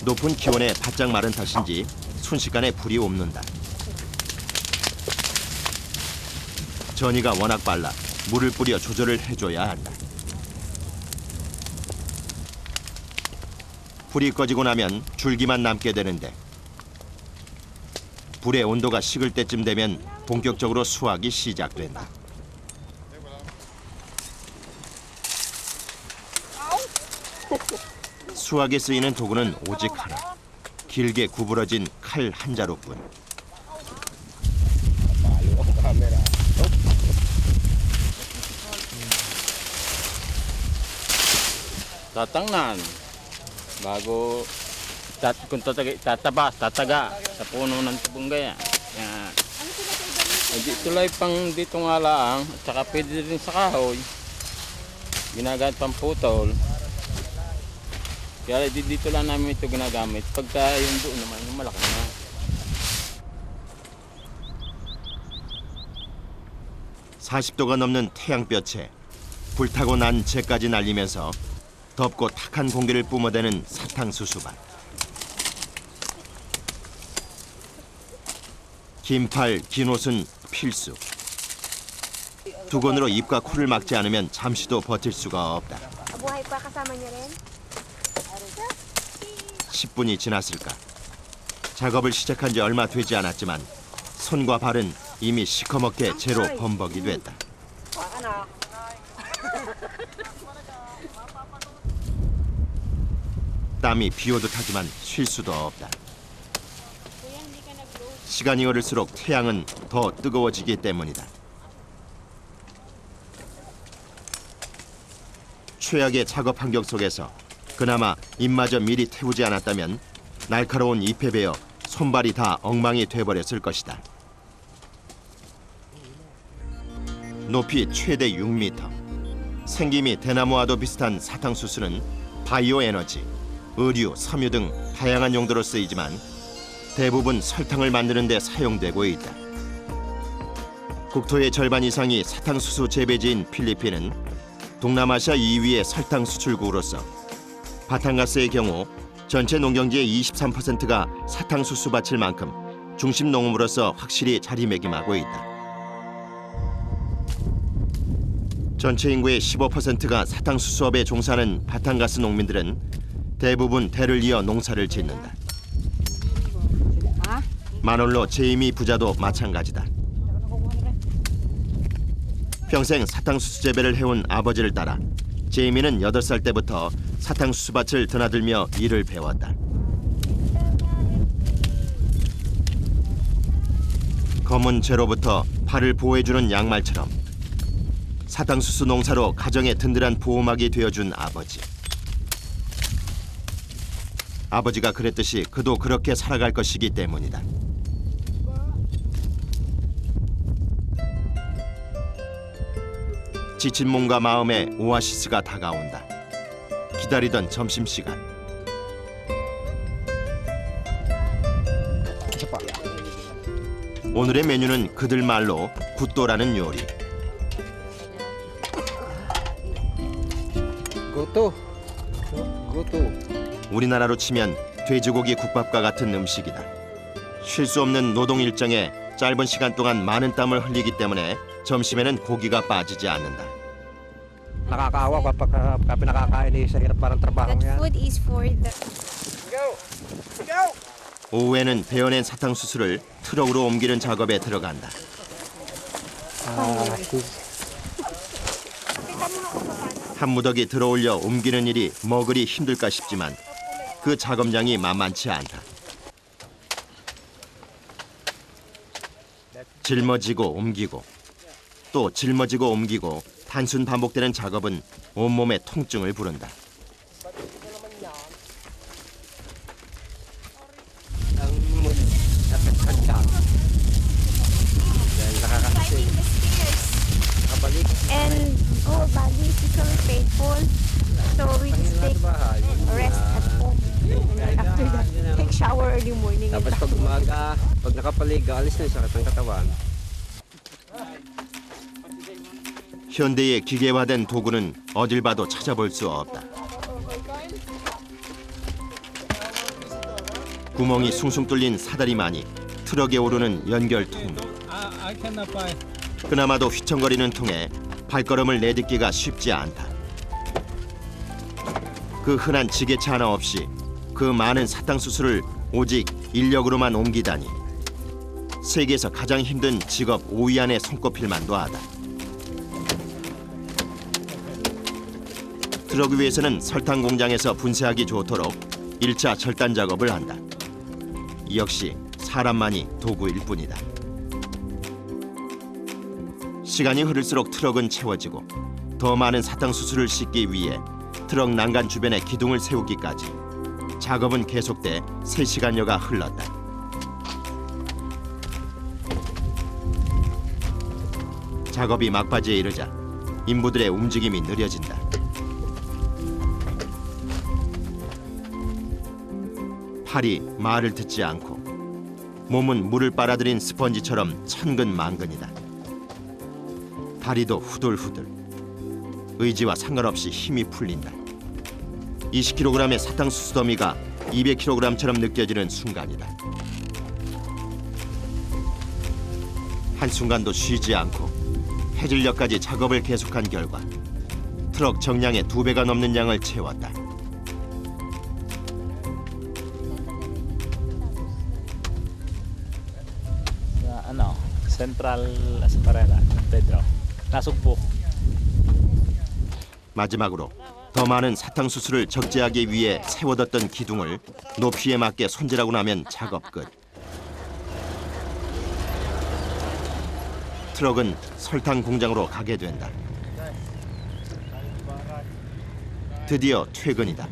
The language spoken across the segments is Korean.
높은 기온에 바짝 마른 탓인지 순식간에 불이 옵는다. 전이가 워낙 빨라 물을 뿌려 조절을 해줘야 한다. 불이 꺼지고 나면 줄기만 남게 되는데 불의 온도가 식을 때쯤 되면 본격적으로 수확이 시작된다. 수확에 쓰이는 도구는 오직 하나. 길게 구부러진 칼 한 자루뿐. Tatangnan bago kung tataga sa puno ng tubunggay. Yan. Tulay pang dito nga lang at saka pwede rin sa kahoy. Ginagamit pang putol. Kaya dito lang namin ito ginagamit. Pagka yung doon naman, yung malaki na. (40도가) 넘는 태양볕에 불타고 난 재까지 날리면서 덥고 탁한 공기를 뿜어대는 사탕수수밭. 긴 팔, 긴 옷은 필수. 두건으로 입과 코를 막지 않으면 잠시도 버틸 수가 없다. 10분이 지났을까. 작업을 시작한 지 얼마 되지 않았지만 손과 발은 이미 시커멓게 재로 범벅이 됐다. 땀이 비오듯 하지만 쉴 수도 없다. 시간이 오를수록 태양은 더 뜨거워지기 때문이다. 최악의 작업 환경 속에서 그나마 입마저 미리 태우지 않았다면 날카로운 잎에 베어 손발이 다 엉망이 돼버렸을 것이다. 높이 최대 6m. 생김이 대나무와도 비슷한 사탕수수는 바이오 에너지, 의류, 섬유 등 다양한 용도로 쓰이지만 대부분 설탕을 만드는 데 사용되고 있다. 국토의 절반 이상이 사탕수수 재배지인 필리핀은 동남아시아 2위의 설탕 수출국으로서 바탕가스의 경우 전체 농경지의 23%가 사탕수수 밭일 만큼 중심 농업으로서 확실히 자리매김하고 있다. 전체 인구의 15%가 사탕수수업에 종사하는 바탕가스 농민들은 대부분 대를 이어 농사를 짓는다. 마놀로 제이미 부자도 마찬가지다. 평생 사탕수수 재배를 해온 아버지를 따라 제이미는 8살 때부터 사탕수수밭을 드나들며 일을 배웠다. 검은 재로부터 팔을 보호해주는 양말처럼 사탕수수 농사로 가정의 든든한 보호막이 되어준 아버지. 아버지가 그랬듯이 그도 그렇게 살아갈 것이기 때문이다. 지친 몸과 마음에 오아시스가 다가온다. 기다리던 점심시간. 오늘의 메뉴는 그들 말로 굿도라는 요리. Goto. 우리나라로 치면 돼지고기 국밥과 같은 음식이다. 쉴 수 없는 노동 일정에 짧은 시간 동안 많은 땀을 흘리기 때문에 점심에는 고기가 빠지지 않는다. Nakakaawa kapag pinakakain eh sa hirap parang trabaho That yan. food is for the 오후에는 베어낸 사탕수수를 트럭으로 옮기는 작업에 들어간다. 한 무더기 들어올려 옮기는 일이 뭐 그리 힘들까 싶지만 그 작업량이 만만치 않다. 짊어지고 옮기고 또 짊어지고 옮기고 단순 반복되는 작업은 온몸에 통증을 부른다. and our body is becoming painful, so we just take rest at home. After that, take shower early morning. Tapos pag umaga, pag nakapaliga, alis na yung sakit ng katawan. 현대의 기계화된 도구는 어딜 봐도 찾아볼 수 없다. 구멍이 숭숭 뚫린 사다리만이 트럭에 오르는 연결 통로. 그나마도 휘청거리는 통에 발걸음을 내딛기가 쉽지 않다. 그 흔한 지게차 하나 없이 그 많은 사탕수수를 오직 인력으로만 옮기다니 세계에서 가장 힘든 직업 5위 안에 손꼽힐 만도 하다. 트럭 위에서는 설탕 공장에서 분쇄하기 좋도록 1차 절단 작업을 한다. 역시 사람만이 도구일 뿐이다. 시간이 흐를수록 트럭은 채워지고 더 많은 사탕수수를 싣기 위해 트럭 난간 주변에 기둥을 세우기까지 작업은 계속돼 3시간여가 흘렀다. 작업이 막바지에 이르자 인부들의 움직임이 느려진다. 팔이 말을 듣지 않고 몸은 물을 빨아들인 스펀지처럼 천근만근이다. 다리도 후들후들. 의지와 상관없이 힘이 풀린다. 20kg의 사탕수수 더미가 200kg처럼 느껴지는 순간이다. 한순간도 쉬지 않고 해질녘까지 작업을 계속한 결과 트럭 정량의 2배가 넘는 양을 채웠다. Central Esparela, Pedro. Nasugpo. 마지막으로 더 많은 사탕수수를 적재하기 위해 세워뒀던 기둥을 높이에 맞게 손질하고 나면 작업 끝. 트럭은 설탕 공장으로 가게 된다. 드디어 퇴근이다.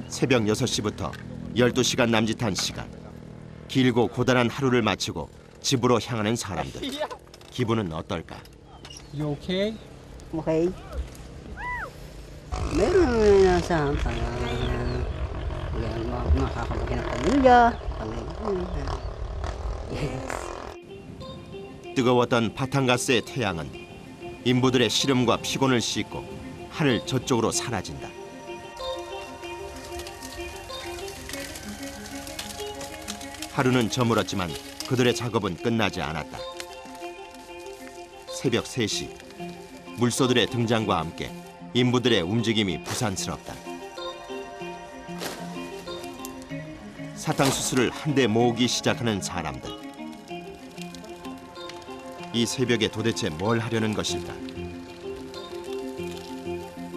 새벽 6시부터 12시간 남짓한 시간. 길고 고단한 하루를 마치고 집으로 향하는 사람들. 기분은 어떨까? You okay? Okay. Meron na sa makakapagin ng pamilya. 뜨거웠던 바탕가스의 태양은 인부들의 시름과 피곤을 씻고 하늘 저쪽으로 사라진다. 하루는 저물었지만 그들의 작업은 끝나지 않았다. 새벽 3시, 물소들의 등장과 함께 인부들의 움직임이 부산스럽다. 사탕수수를 한데 모으기 시작하는 사람들. 이 새벽에 도대체 뭘 하려는 것일까?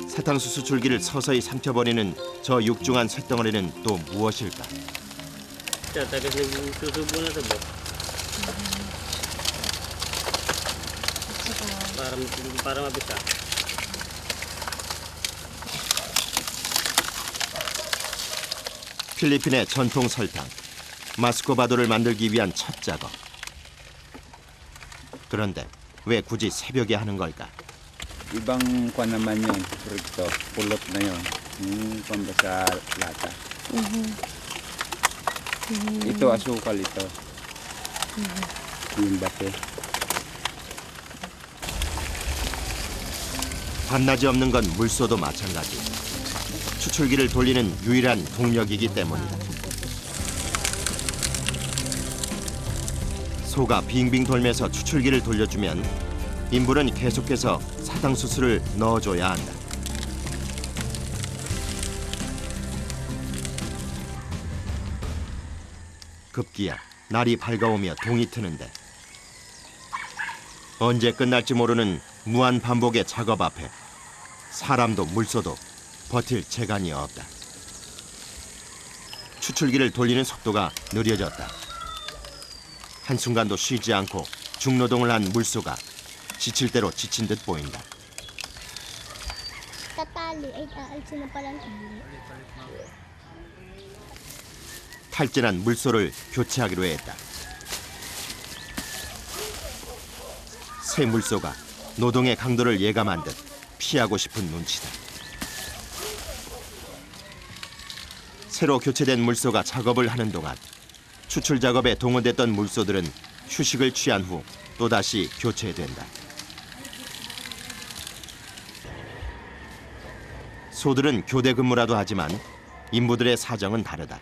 사탕수수 줄기를 서서히 삼켜버리는 저 육중한 쇳덩어리는 또 무엇일까? Tagas nagsusubo na sa bok. Para mabisa. 필리핀의 전통 설탕, 마스코바도를 만들기 위한 첫 작업. 그런데 왜 굳이 새벽에 하는 걸까? Ibang kwan naman yun, ito, pulot na yun. Yung pambasa lata. Ito asukal ito. Yung bate. 밤낮이 없는 건 물소도 마찬가지. 추출기를 돌리는 유일한 동력이기 때문이다. 소가 빙빙 돌면서 추출기를 돌려주면 인부는 계속해서 사탕수수를 넣어줘야 한다. 급기야 날이 밝아오며 동이 트는데 언제 끝날지 모르는 무한 반복의 작업 앞에 사람도 물소도 버틸 재간이 없다. 추출기를 돌리는 속도가 느려졌다. 한순간도 쉬지 않고 중노동을 한 물소가 지칠 대로 지친 듯 보인다. Tatali ay aalsin na pala. 탈진한 물소를 교체하기로 했다. 새 물소가 노동의 강도를 예감한 듯 피하고 싶은 눈치다. 새로 교체된 물소가 작업을 하는 동안 추출 작업에 동원됐던 물소들은 휴식을 취한 후 또다시 교체된다. 소들은 교대 근무라도 하지만 인부들의 사정은 다르다.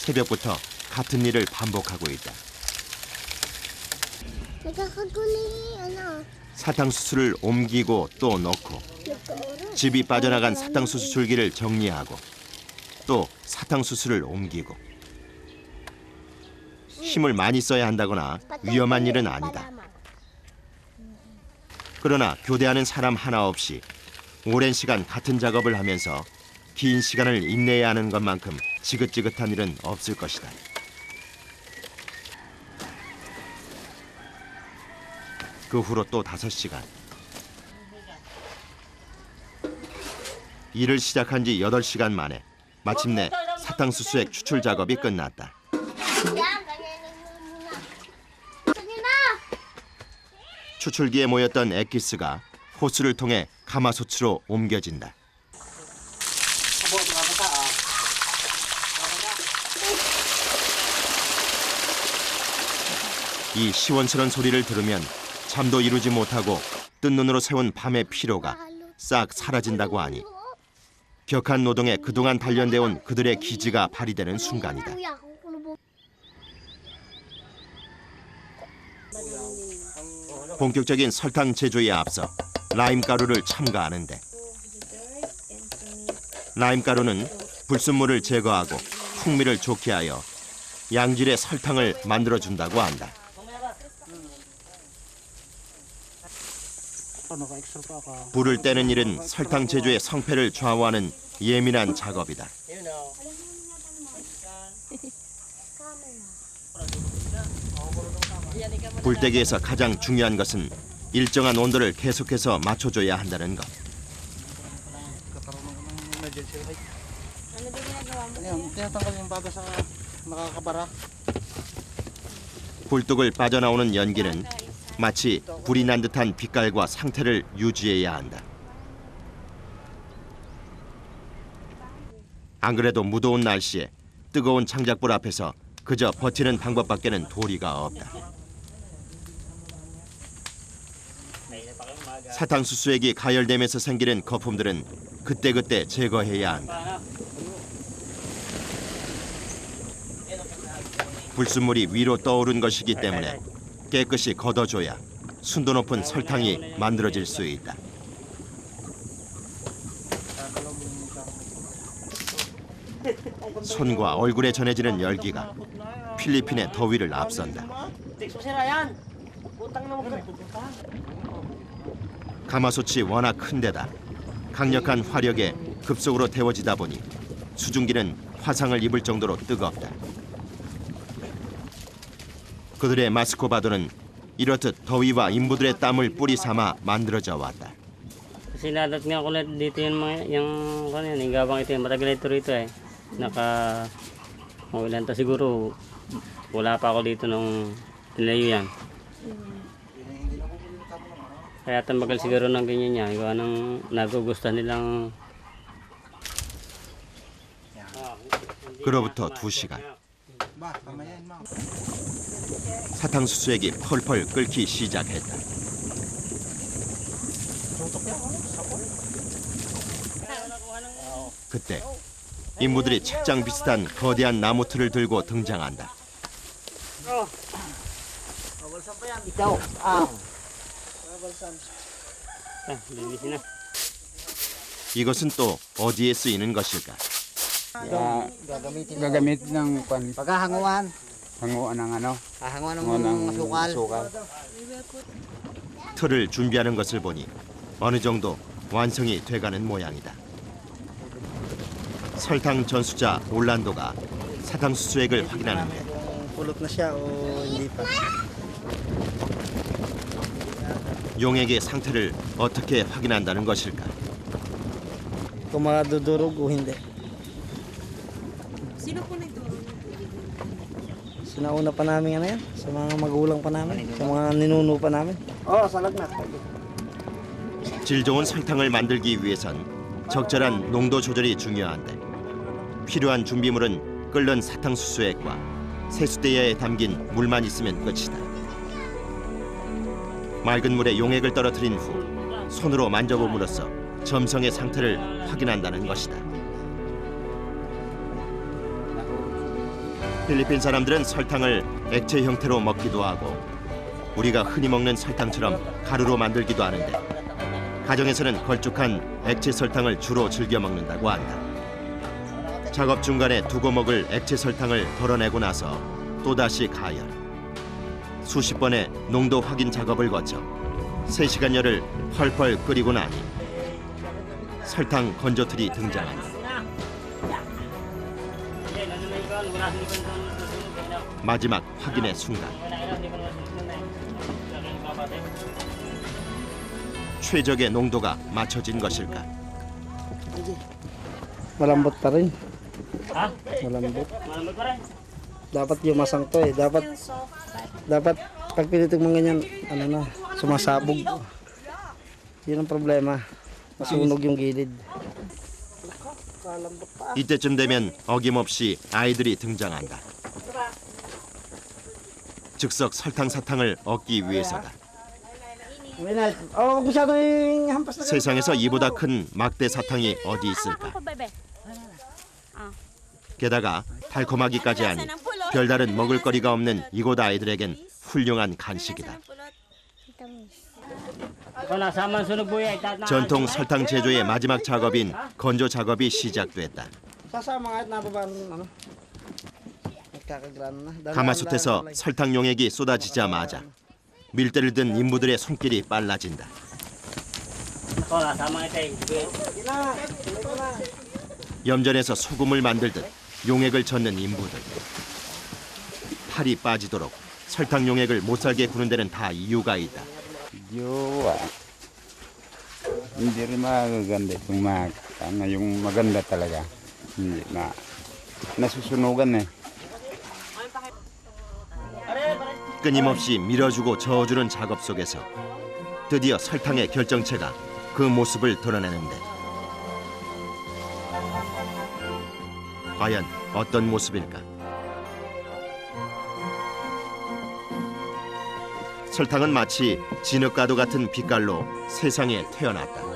새벽부터 같은 일을 반복하고 있다. Nagkakaguling, 사탕수수를 옮기고 또 넣고 집이 빠져나간 사탕수수 줄기를 정리하고 또 사탕수수를 옮기고. 힘을 많이 써야 한다거나 위험한 일은 아니다. 그러나 교대하는 사람 하나 없이 오랜 시간 같은 작업을 하면서 긴 시간을 인내해야 하는 것만큼 지긋지긋한 일은 없을 것이다. 그 후로 또 5시간. 일을 시작한 지 8시간 만에 마침내 사탕수수액 추출 작업이 끝났다. 추출기에 모였던 액기스가 호스를 통해 가마솥으로 옮겨진다. 이 시원스런 소리를 들으면 잠도 이루지 못하고 뜬 눈으로 세운 밤의 피로가 싹 사라진다고 하니 격한 노동에 그동안 단련돼온 그들의 기지가 발휘되는 순간이다. 본격적인 설탕 제조에 앞서 라임 가루를 첨가하는데 라임 가루는 불순물을 제거하고 풍미를 좋게 하여 양질의 설탕을 만들어준다고 한다. 불을 떼는 일은 설탕 제조의 성패를 좌우하는 예민한 작업이다. 불떼기에서 가장 중요한 것은 일정한 온도를 계속해서 맞춰줘야 한다는 것. 굴뚝을 빠져나오는 연기는 마치 불이 난 듯한 빛깔과 상태를 유지해야 한다. 안 그래도 무더운 날씨에 뜨거운 창작불 앞에서 그저 버티는 방법밖에는 도리가 없다. 사탕수수액이 가열되면서 생기는 거품들은 그때그때 제거해야 한다. 불순물이 위로 떠오른 것이기 때문에 깨끗이 걷어줘야 순도 높은 설탕이 만들어질 수 있다. 손과 얼굴에 전해지는 열기가 필리핀의 더위를 앞선다. 가마솥이 워낙 큰 데다 강력한 화력에 급속으로 데워지다 보니 수증기는 화상을 입을 정도로 뜨겁다. 그들의 마스코바도는 이렇듯 더위와 인부들의 땀을 뿌리 삼아 만들어져 왔다. Kasi nadat nga ulit dito yung gawang ito, matagal na ito rito eh. Ilan to siguro, wala pa ako dito nung nilayo yan. Kaya tambagal siguro ng ganyan niya, gawa ng nagugustuhan nilang. 그로부터 2시간. 사탕수수액이 펄펄 끓기 시작했다. 그때 인부들이 책장 비슷한 거대한 나무 틀을 들고 등장한다. 이것은 또 어디에 쓰이는 것일까? Gagamit ng kwan, Paghahanguan. hanguan ng ano? Hanguan hanguan ng sukal. 틀을 준비하는 것을 보니 어느 정도 완성이 돼가는 모양이다. 설탕 전수자 올란도가 사탕수수액을 확인하는데 Pulot na siya o hindi pa? 용액의 상태를 어떻게 확인한다는 것일까? Kung makadudurog o hindi. Sino po nagturo? Sinauna pa namin ano yan? Sa mga magulang pa namin? Sa mga ninuno pa namin? Oo, sa lagnat. 질 좋은 설탕을 만들기 위해선 적절한 농도 조절이 중요한데 필요한 준비물은 끓는 사탕수수액과 세수대야에 담긴 물만 있으면 끝이다. 맑은 물에 용액을 떨어뜨린 후 손으로 만져봄으로써 점성의 상태를 확인한다는 것이다. 필리핀 사람들은 설탕을 액체 형태로 먹기도 하고 우리가 흔히 먹는 설탕처럼 가루로 만들기도 하는데 가정에서는 걸쭉한 액체 설탕을 주로 즐겨 먹는다고 한다. 작업 중간에 두고 먹을 액체 설탕을 덜어내고 나서 또다시 가열. 수십 번의 농도 확인 작업을 거쳐 3시간여를 펄펄 끓이고 나니 설탕 건조틀이 등장한다. 마지막 확인의 순간 최적의 농도가 맞춰진 것일까? Malambot pa rin. Ha? Malambot. Malambot pa rin. Dapat yumasang to eh. Dapat pag pinitog mo ganyan, ano na, sumasabog. Yun ang problema. Masunog yung gilid. 이때쯤 되면 어김없이 아이들이 등장한다. 즉석 설탕 사탕을 얻기 위해서다. Oh, masyado yung hampas na. 세상에서 이보다 큰 막대 사탕이 어디 있을까? 게다가 달콤하기까지 하니 별다른 먹을거리가 없는 이곳 아이들에겐 훌륭한 간식이다. 전통 설탕 제조의 마지막 작업인 건조 작업이 시작됐다. Sasama kahit nababaan, ano. Nagkakagrano na. 가마솥에서 설탕 용액이 쏟아지자마자 밀대를 든 인부들의 손길이 빨라진다. 염전에서 소금을 만들듯 용액을 젓는 인부들. 팔이 빠지도록 설탕 용액을 못살게 구는 데는 다 이유가 있다. Jowa. Hindi rin magaganda itong yung maganda talaga. Hindi na nasusunugan eh. 끊임없이 밀어주고 저어주는 작업 속에서 드디어 설탕의 결정체가 그 모습을 드러내는데 과연 어떤 모습일까? 설탕은 마치 진흙가루 같은 빛깔로 세상에 태어났다.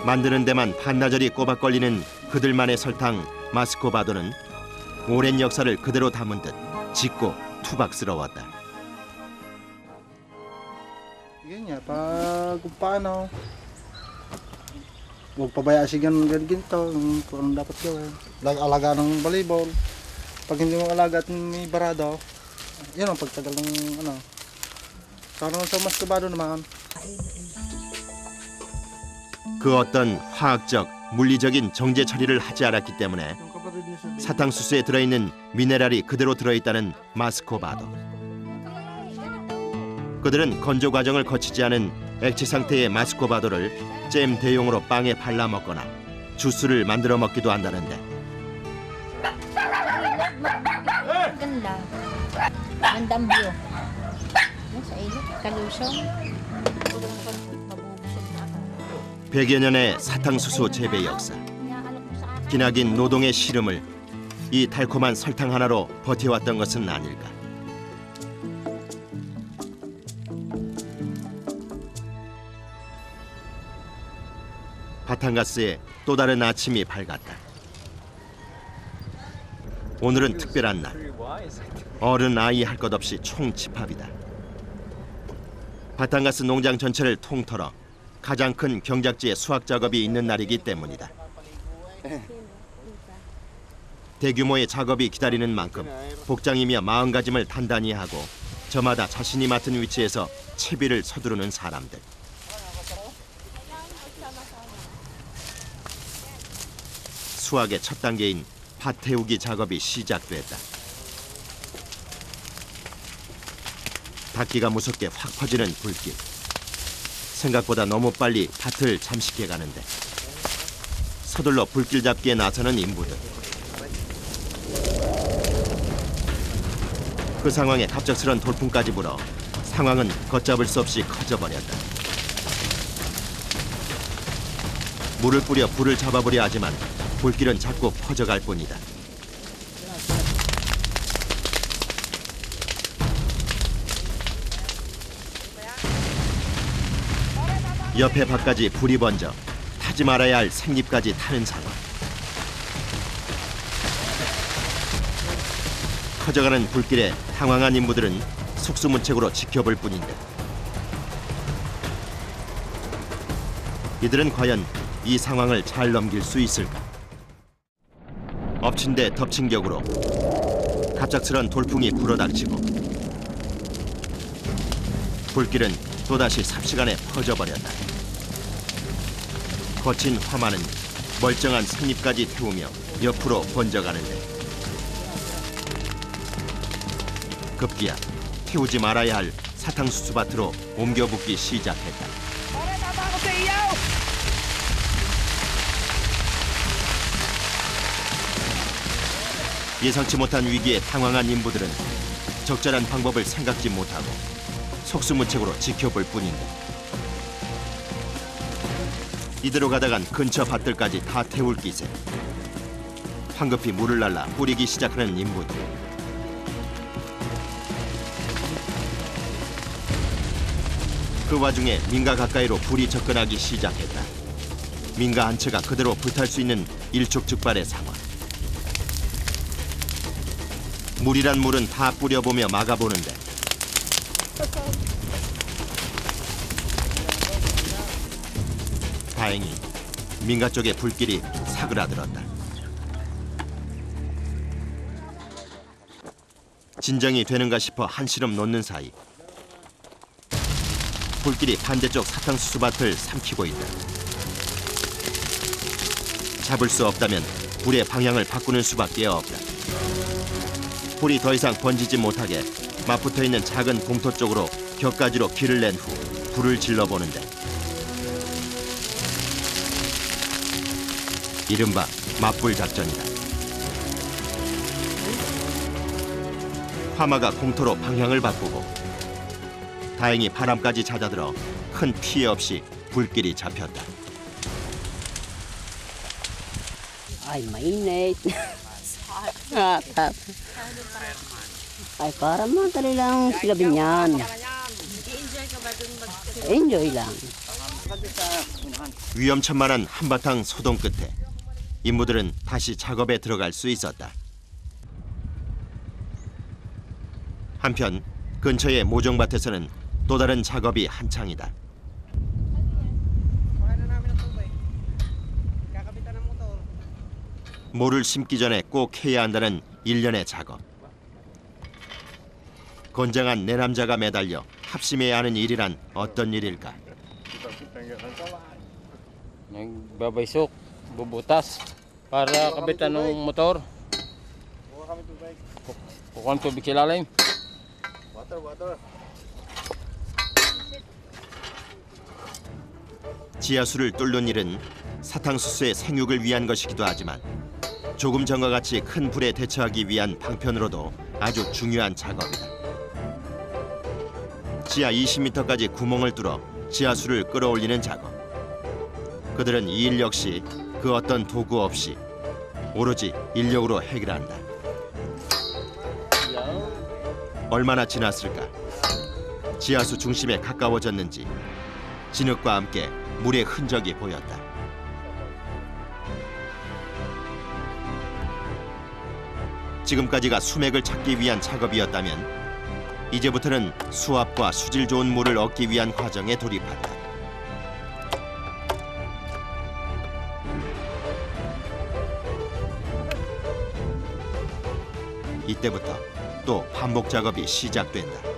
만드는 데만 반나절이 꼬박 걸리는 그들만의 설탕 마스코바도는 오랜 역사를 그대로 담은 듯 짙고 투박스러웠다. Ganyan, pag kung paano, huwag pabayasigan ganito, kung dapat gawin. Alaga ng balibol. Pag hindi mo alaga at may barado, yun ang pagtagal ng ano. Sana sa mas kabado naman. 그 어떤 화학적, 물리적인 정제 처리를 하지 않았기 때문에 사탕수수에 들어있는 미네랄이 그대로 들어있다는 마스코바도. 그들은 건조 과정을 거치지 않은 액체 상태의 마스코바도를 잼 대용으로 빵에 발라 먹거나 주스를 만들어 먹기도 한다는데 Ganda. Gandang view. Yan sa ilog, kalusong. 100여 년의 사탕수수 재배 역사. 기나긴 노동의 시름을 이 달콤한 설탕 하나로 버텨왔던 것은 아닐까. 바탕가스에 또 다른 아침이 밝았다. 오늘은 특별한 날. 어른 아이 할 것 없이 총집합이다. 바탕가스 농장 전체를 통틀어 가장 큰 경작지의 수확 작업이 있는 날이기 때문이다. 대규모의 작업이 기다리는 만큼 복장이며 마음가짐을 단단히 하고 저마다 자신이 맡은 위치에서 채비를 서두르는 사람들. 수확의 첫 단계인 밭 태우기 작업이 시작됐다. 닿기가 무섭게 확 퍼지는 불길. 생각보다 너무 빨리 밭을 잠식해 가는데 서둘러 불길 잡기에 나서는 인부들. 그 상황에 갑작스런 돌풍까지 불어 상황은 걷잡을 수 없이 커져버렸다. 물을 뿌려 불을 잡아보려 하지만 불길은 자꾸 퍼져갈 뿐이다. 옆에 밭까지 불이 번져 타지 말아야 할 생잎까지 타는 상황. 커져가는 불길에 당황한 인부들은 속수무책으로 지켜볼 뿐인데 이들은 과연 이 상황을 잘 넘길 수 있을까? 엎친 데 덮친 격으로 갑작스런 돌풍이 불어닥치고 불길은 또다시 삽시간에 퍼져버렸다. 거친 화마는 멀쩡한 생잎까지 태우며 옆으로 번져가는데 급기야 태우지 말아야 할 사탕수수 밭으로 옮겨 붓기 시작했다. 예상치 못한 위기에 당황한 인부들은 적절한 방법을 생각지 못하고 속수무책으로 지켜볼 뿐인데 이대로 가다간 근처 밭들까지 다 태울 기세. 황급히 물을 날라 뿌리기 시작하는 인부들. 그 와중에 민가 가까이로 불이 접근하기 시작했다. 민가 한 채가 그대로 불탈 수 있는 일촉즉발의 상황. 물이란 물은 다 뿌려보며 막아보는데 다행히 민가 쪽의 불길이 사그라들었다. 진정이 되는가 싶어 한시름 놓는 사이 불길이 반대쪽 사탕수수 밭을 삼키고 있다. 잡을 수 없다면 불의 방향을 바꾸는 수밖에 없다. 불이 더 이상 번지지 못하게 맞붙어 있는 작은 공터 쪽으로 격가지로 길을 낸 후 불을 질러보는데 이른바 맞불 작전이다. 화마가 공터로 방향을 바꾸고 다행히 바람까지 잦아들어 큰 피해 없이 불길이 잡혔다. Ay, mainit. Ay, para madali lang sila binyan. Enjoy lang. 위험천만한 한바탕 소동 끝에 인부들은 다시 작업에 들어갈 수 있었다. 한편 근처의 모종밭에서는 또 다른 작업이 한창이다. 모를 심기 전에 꼭 해야 한다는 일련의 작업. 건장한 내 남자가 매달려 합심해야 하는 일이란 어떤 일일까? Nagbabaysok, bubutas para kabitan ng motor. Kukuha ng tubig ilalim. 지하수를 뚫는 일은 사탕수수의 생육을 위한 것이기도 하지만 조금 전과 같이 큰 불에 대처하기 위한 방편으로도 아주 중요한 작업이다. 지하 20m까지 구멍을 뚫어 지하수를 끌어올리는 작업. 그들은 이 일 역시 그 어떤 도구 없이 오로지 인력으로 해결한다. 얼마나 지났을까? 지하수 중심에 가까워졌는지 진흙과 함께 물의 흔적이 보였다. 지금까지가 수맥을 찾기 위한 작업이었다면 이제부터는 수압과 수질 좋은 물을 얻기 위한 과정에 돌입한다. 이때부터 또 반복 작업이 시작된다.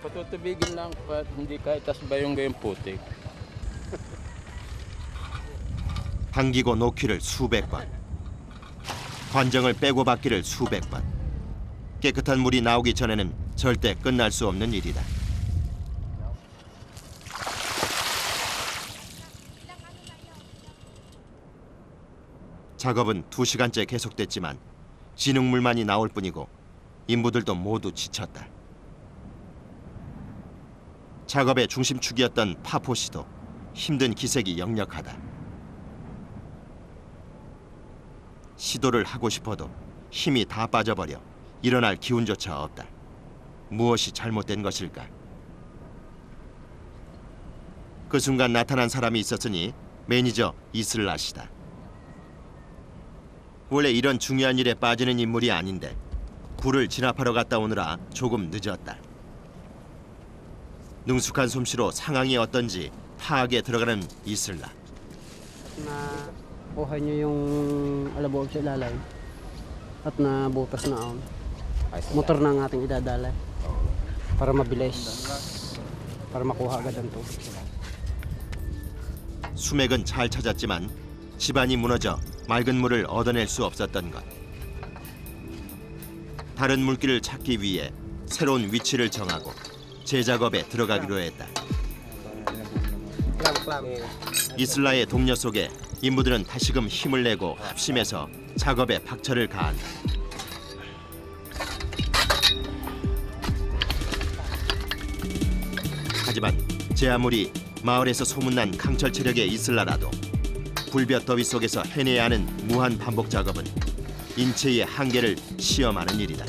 Patutubigin lang pa hindi kahit tasbayong gayong putik. 당기고 놓기를 수백 번, 관정을 빼고 받기를 수백 번. 깨끗한 물이 나오기 전에는 절대 끝날 수 없는 일이다. 작업은 2시간째 계속됐지만 진흙물만이 나올 뿐이고 인부들도 모두 지쳤다. 작업의 중심축이었던 파포시도 힘든 기색이 역력하다. 시도를 하고 싶어도 힘이 다 빠져버려 일어날 기운조차 없다. 무엇이 잘못된 것일까? 그 순간 나타난 사람이 있었으니 매니저 이슬라 씨다. 원래 이런 중요한 일에 빠지는 인물이 아닌데 굴을 진압하러 갔다 오느라 조금 늦었다. 능숙한 솜씨로 상황이 어떤지 파악에 들어가는 이슬라. Nakuha niyo yung alabog sa ilalim at nabutas na on. Motor na ang ating idadala para mabilis, para makuha agad ang tubig. 수맥은 잘 찾았지만 집안이 무너져 맑은 물을 얻어낼 수 없었던 것. 다른 물길을 찾기 위해 새로운 위치를 정하고 재작업에 들어가기로 했다. 이슬라의 독려 속에 인부들은 다시금 힘을 내고 합심해서 작업에 박차를 가한다. 하지만 제 아무리 마을에서 소문난 강철 체력의 이슬라라도 불볕 더위 속에서 해내야 하는 무한 반복 작업은 인체의 한계를 시험하는 일이다.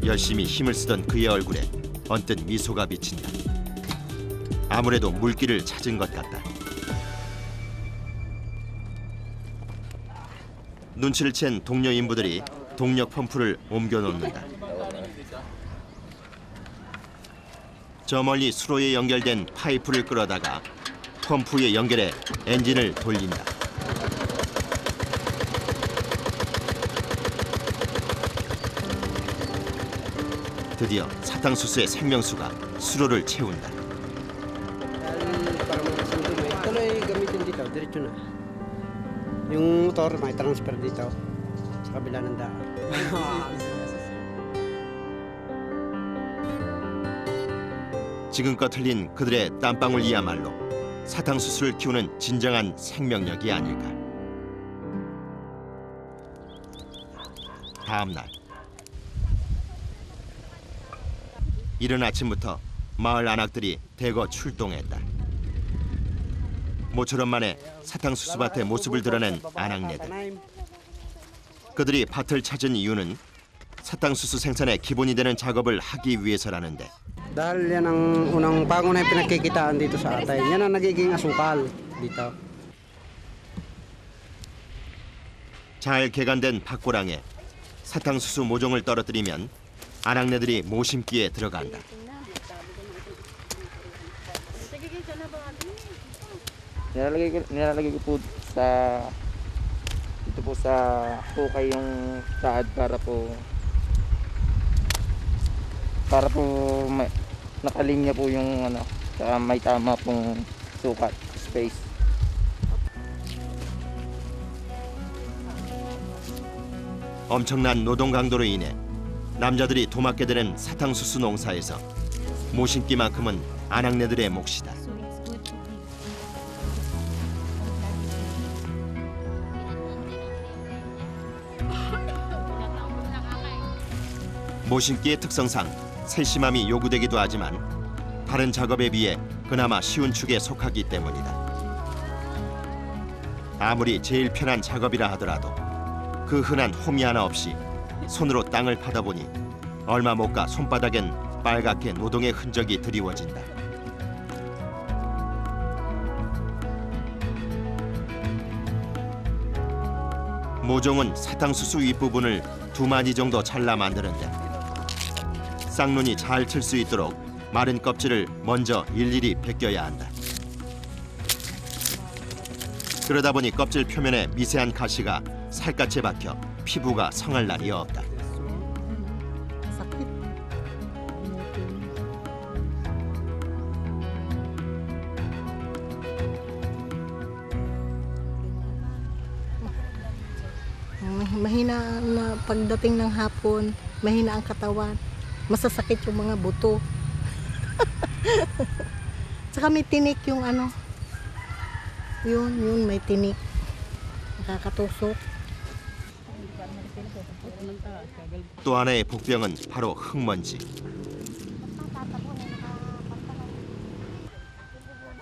열심히 힘을 쓰던 그의 얼굴에 언뜻 미소가 비친다. 아무래도 물길을 찾은 것 같다. 눈치를 챈 동료 인부들이 동력 펌프를 옮겨 놓는다. 저 멀리 수로에 연결된 파이프를 끌어다가 펌프에 연결해 엔진을 돌린다. 드디어 사탕수수의 생명수가 수로를 채운다. Para makasundo mo, tuloy gamitin dito, diretso na. Yung motor may transfer dito sa kabila ng daan. 지금껏 흘린 그들의 땀방울이야말로 사탕수수를 키우는 진정한 생명력이 아닐까. 다음 날 이른 아침부터 마을 안악들이 대거 출동했다. 모처럼 만에 사탕수수밭의 모습을 드러낸 안악네들. 그들이 밭을 찾은 이유는 사탕수수 생산의 기본이 되는 작업을 하기 위해서라는데 Dahil yan ang unang pangunahing pinagkikitaan dito sa atay. Yan ang nagiging asukal dito. 잘 개간된 밭고랑에 사탕수수 모종을 떨어뜨리면 안악네들이 모심기에 들어간다. Nilalagay ko po dito po sa hukay yung saad para po nakalinya po yung ano, saka may tama pong sukat, space. 엄청난 노동 강도로 인해 남자들이 도맡게 되는 사탕수수 농사에서 모심기만큼은 안악네들의 몫이다. 모심기의 특성상 세심함이 요구되기도 하지만 다른 작업에 비해 그나마 쉬운 축에 속하기 때문이다. 아무리 제일 편한 작업이라 하더라도 그 흔한 홈이 하나 없이 손으로 땅을 파다 보니 얼마 못 가 손바닥엔 빨갛게 노동의 흔적이 드리워진다. 모종은 사탕수수 윗부분을 2마디 정도 잘라 만드는데 쌍눈이 잘 틀 수 있도록 마른 껍질을 먼저 일일이 벗겨야 한다. 그러다 보니 껍질 표면에 미세한 가시가 살갗에 박혀 피부가 성할 날이 없다. Mahina na pagdating ng hapon, mahina ang katawan, masasakit yung mga buto. Saka may tinik yung ano, yun may tinik, nakakatusok. 또 하나의 복병은 바로 흙먼지.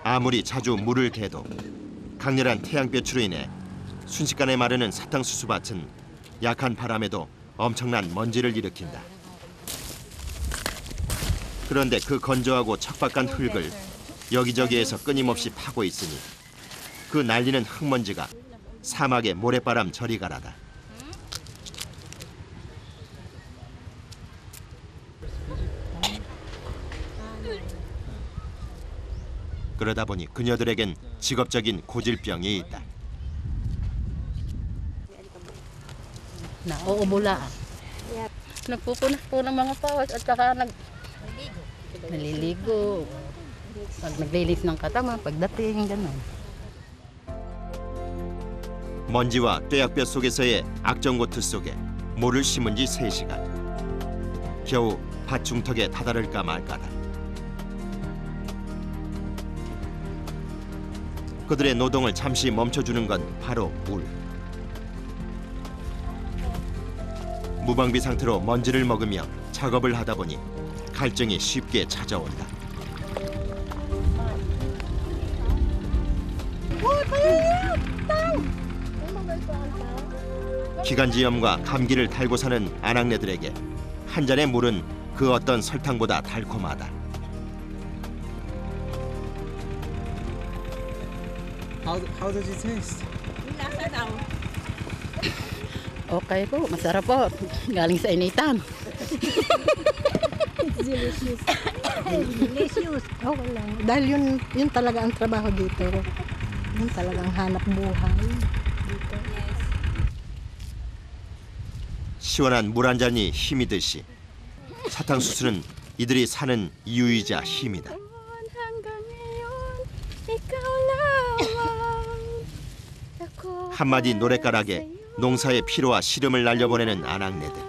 아무리 자주 물을 대도 강렬한 태양볕으로 인해 순식간에 마르는 사탕수수밭은 약한 바람에도 엄청난 먼지를 일으킨다. 그런데 그 건조하고 척박한 흙을 여기저기에서 끊임없이 파고 있으니 그 날리는 흙먼지가 사막의 모래바람 저리가라다. 그러다 보니 그녀들에겐 직업적인 고질병이 있다. Nauubula. Nagpupunas po ng mga pawas at saka naliligo. Pag naglilis ng katawan, pagdating, gano'n. 먼지와 뙤약볕 속에서의 악정고투 속에 모를 심은 지 3시간. 겨우 밭 중턱에 다다를까 말까다. 그들의 노동을 잠시 멈춰주는 건 바로 물. 무방비 상태로 먼지를 먹으며 작업을 하다 보니 갈증이 쉽게 찾아온다. 기관지염과 감기를 달고 사는 아낙네들에게 한 잔의 물은 그 어떤 설탕보다 달콤하다. How does it taste? Okay po, masarap po. Galing sa initan. Delicious. Okay lang. Dahil yun talaga ang trabaho dito. Yun talagang hanap buhay dito. 시원한 물 한 잔이 힘이 듯이 사탕수수는 이들이 사는 이유이자 힘이다. 한마디 노랫가락에 농사의 피로와 시름을 날려보내는 아낙네들.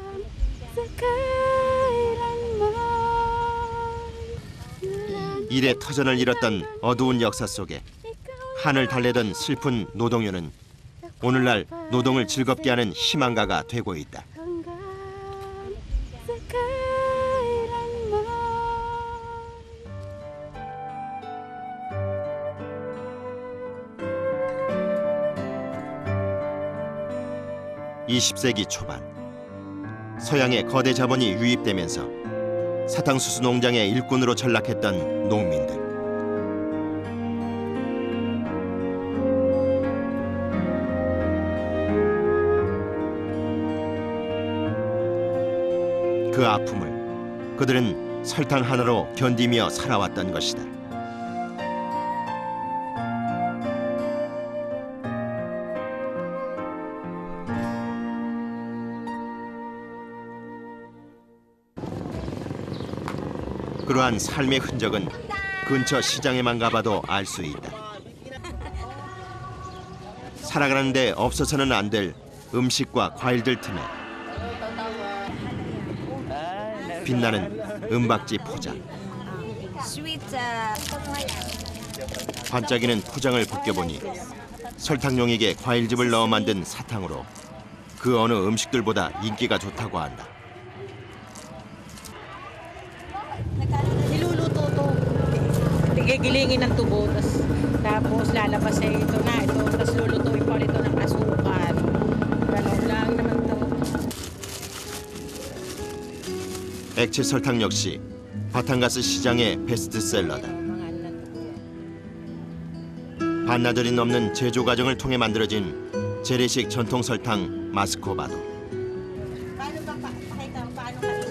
일의 터전을 잃었던 어두운 역사 속에 한을 달래던 슬픈 노동요는 오늘날 노동을 즐겁게 하는 희망가가 되고 있다. (20세기) 초반 서양의 거대 자본이 유입되면서 사탕수수 농장의 일꾼으로 전락했던 농민들. 그 아픔을 그들은 설탕 하나로 견디며 살아왔던 것이다. 그러한 삶의 흔적은 근처 시장에만 가봐도 알 수 있다. 살아가는데 없어서는 안 될 음식과 과일들 틈에 빛나는 은박지 포장. 반짝이는 포장을 벗겨보니 설탕용액에 과일즙을 넣어 만든 사탕으로 그 어느 음식들보다 인기가 좋다고 한다. Niluluto to. Gigilingin ng tubo, tapos lalabas sa ito na ito, tapos lulutuin pa ito ng asukal. Ganun lang naman to. 액체 설탕 역시 바탕가스 시장의 베스트셀러다. 반나절이 넘는 제조 과정을 통해 만들어진 재래식 전통 설탕 마스코바도.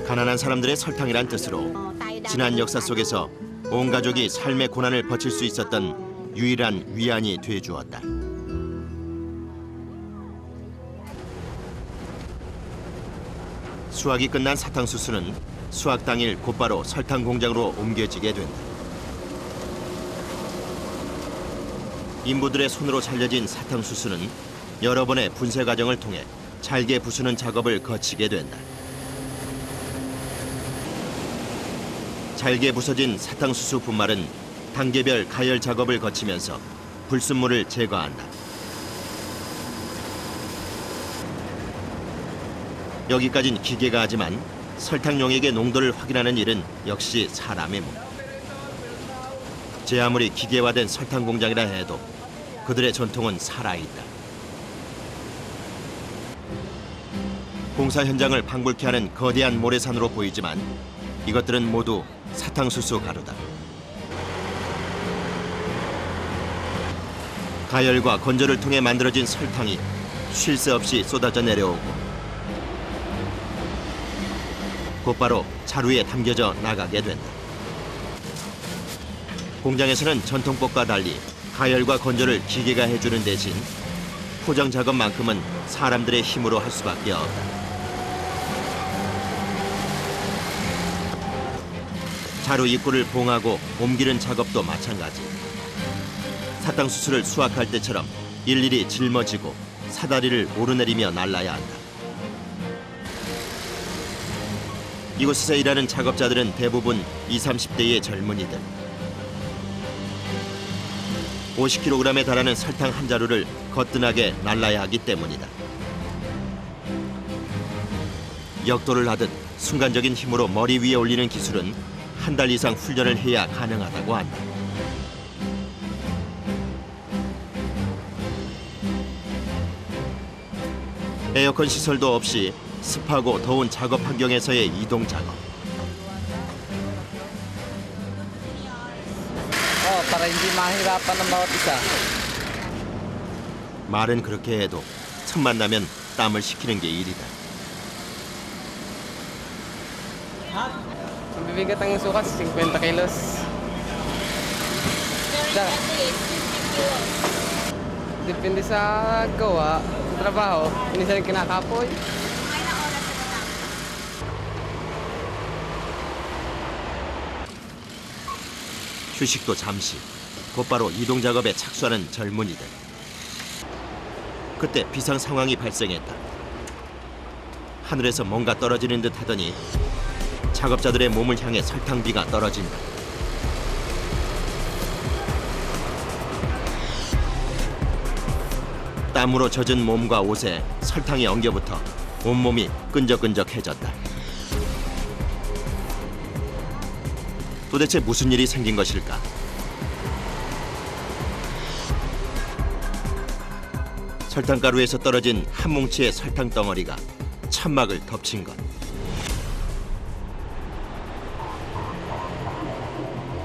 가난한 사람들의 설탕이란 뜻으로 지난 역사 속에서 온 가족이 삶의 고난을 버틸 수 있었던 유일한 위안이 되주었다. 수확이 끝난 사탕수수는 수확 당일 곧바로 설탕 공장으로 옮겨지게 된다. 인부들의 손으로 잘려진 사탕수수는 여러 번의 분쇄 과정을 통해 잘게 부수는 작업을 거치게 된다. 잘게 부서진 사탕수수 분말은 단계별 가열 작업을 거치면서 불순물을 제거한다. 여기까진 기계가 하지만 설탕용액의 농도를 확인하는 일은 역시 사람의 몫. 제 아무리 기계화된 설탕 공장이라 해도 그들의 전통은 살아있다. 공사 현장을 방불케 하는 거대한 모래산으로 보이지만 이것들은 모두 사탕수수 가루다. 가열과 건조를 통해 만들어진 설탕이 쉴 새 없이 쏟아져 내려오고 곧바로 자루에 담겨져 나가게 된다. 공장에서는 전통법과 달리 가열과 건조를 기계가 해주는 대신 포장 작업만큼은 사람들의 힘으로 할 수밖에 없다. 자루 입구를 봉하고 옮기는 작업도 마찬가지. 사탕수수를 수확할 때처럼 일일이 짊어지고 사다리를 오르내리며 날라야 한다. 이곳에서 일하는 작업자들은 대부분 20, 30대의 젊은이들. 50kg에 달하는 설탕 한 자루를 거뜬하게 날라야 하기 때문이다. 역도를 하듯 순간적인 힘으로 머리 위에 올리는 기술은 한 달 이상 훈련을 해야 가능하다고 한다. 에어컨 시설도 없이 습하고 더운 작업 환경에서의 이동 작업. Para hindi mahirapan ng bawat isa. 말은 그렇게 해도 틈만 나면 땀을 식히는 게 일이다. Ang bibigat ng sukat, 50 kilos. Depende sa gawa, sa trabaho, minsan kinakapoy. 휴식도 잠시, 곧바로 이동 작업에 착수하는 젊은이들. 그때 비상 상황이 발생했다. 하늘에서 뭔가 떨어지는 듯 하더니 작업자들의 몸을 향해 설탕비가 떨어진다. 땀으로 젖은 몸과 옷에 설탕이 엉겨붙어 온몸이 끈적끈적해졌다. 도대체 무슨 일이 생긴 것일까? 설탕가루에서 떨어진 한 뭉치의 설탕 덩어리가 천막을 덮친 것.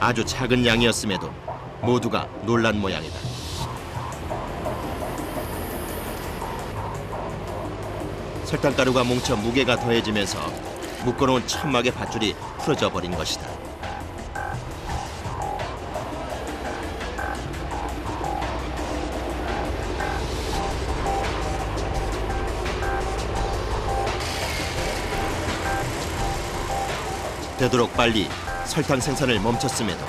아주 작은 양이었음에도 모두가 놀란 모양이다. 설탕가루가 뭉쳐 무게가 더해지면서 묶어놓은 천막의 밧줄이 풀어져 버린 것이다. 되도록 빨리 설탕 생산을 멈췄음에도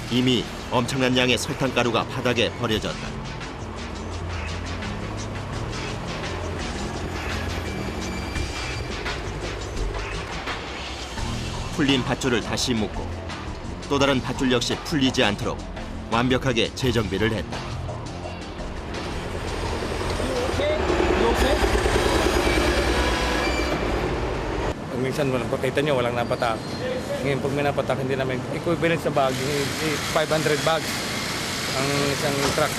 이미 엄청난 양의 설탕가루가 바닥에 버려졌다. 풀린 밧줄을 다시 묶고 또 다른 밧줄 역시 풀리지 않도록 완벽하게 재정비를 했다. Minsan kita nyo walang napatak. Ngayon pag may napatak hindi namin equivalent sa bag, 500 bags ang isang truck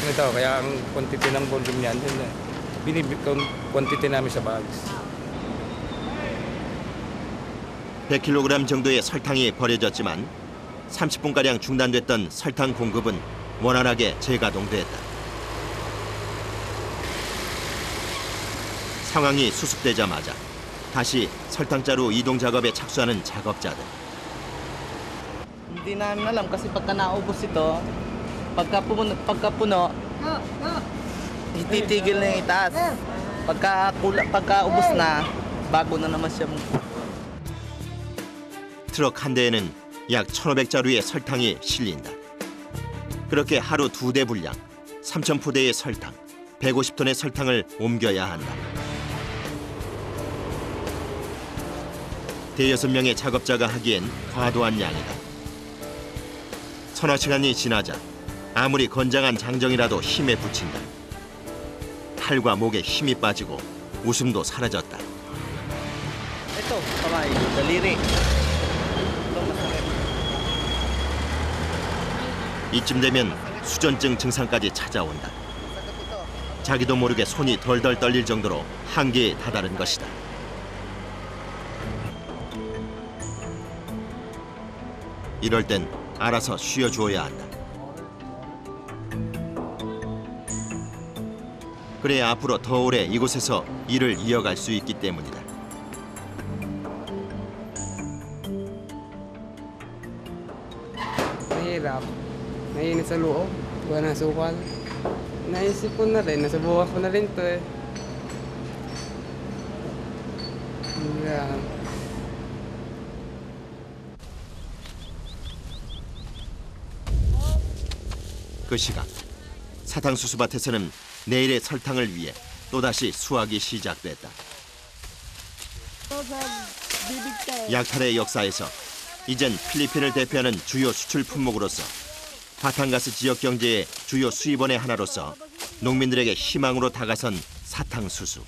nito. Kaya ang quantity ng volume niyan, quantity namin sa bags. 100kg 정도의 설탕이 버려졌지만 30분가량 중단됐던 설탕 공급은 원활하게 재가동됐다. 상황이 수습되자마자 다시 설탕자루 이동 작업에 착수하는 작업자들. Hindi namin alam kasi pagka naubos ito, pagka puno, ititigil na yung itaas. Pagka ubos na, bago na naman siya. 트럭 한 대에는 약 1,500자루의 설탕이 실린다. 그렇게 하루 2대 분량, 3,000포대의 설탕, 150톤의 설탕을 옮겨야 한다. 대여섯 명의 작업자가 하기엔 과도한 양이다. 서너 시간이 지나자 아무리 건장한 장정이라도 힘에 부친다. 팔과 목에 힘이 빠지고 웃음도 사라졌다. Ito, kamay, daliri. Ito masakit. 이쯤 되면 수전증 증상까지 찾아온다. 자기도 모르게 손이 덜덜 떨릴 정도로 한계에 다다른 것이다. 이럴 땐 알아서 쉬어주어야 한다. 그래야 앞으로 더 오래 이곳에서 일을 이어갈 수 있기 때문이다. Mahirap. Mainit sa loob. Wala na sukal. Naisip ko na rin. Nasubukan ko na rin to eh. Yeah. 그 시각 사탕수수 밭에서는 내일의 설탕을 위해 또다시 수확이 시작됐다. 약탈의 역사에서 이젠 필리핀을 대표하는 주요 수출 품목으로서 바탕가스 지역 경제의 주요 수입원의 하나로서 농민들에게 희망으로 다가선 사탕수수.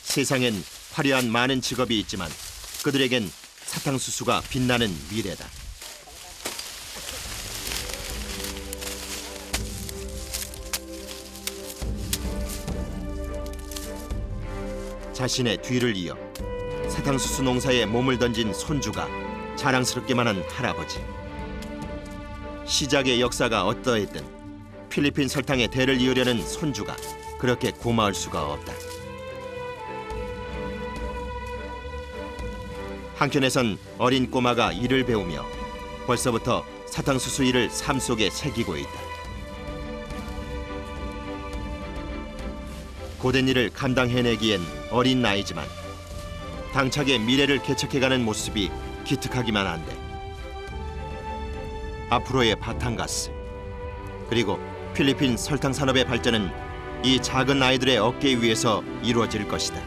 세상엔 화려한 많은 직업이 있지만 그들에겐 사탕수수가 빛나는 미래다. 자신의 뒤를 이어 사탕수수 농사에 몸을 던진 손주가 자랑스럽기만 한 할아버지. 시작의 역사가 어떠했든 필리핀 설탕의 대를 이으려는 손주가 그렇게 고마울 수가 없다. 한켠에선 어린 꼬마가 일을 배우며 벌써부터 사탕수수 일을 삶 속에 새기고 있다. 고된 일을 감당해내기엔 어린 나이지만 당차게 미래를 개척해가는 모습이 기특하기만 한데 앞으로의 바탕가스 그리고 필리핀 설탕 산업의 발전은 이 작은 아이들의 어깨 위에서 이루어질 것이다.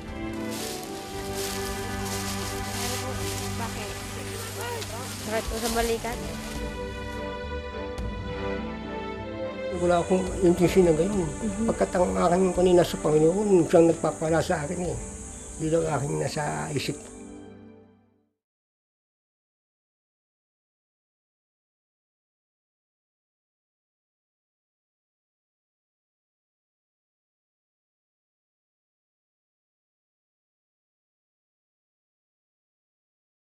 Bakit po sa balikat? Wala akong intensyon na gano'n. Pagkat ang aking kanina sa Panginoon, siyang nagpapala sa akin eh. Hindi lang aking nasa isip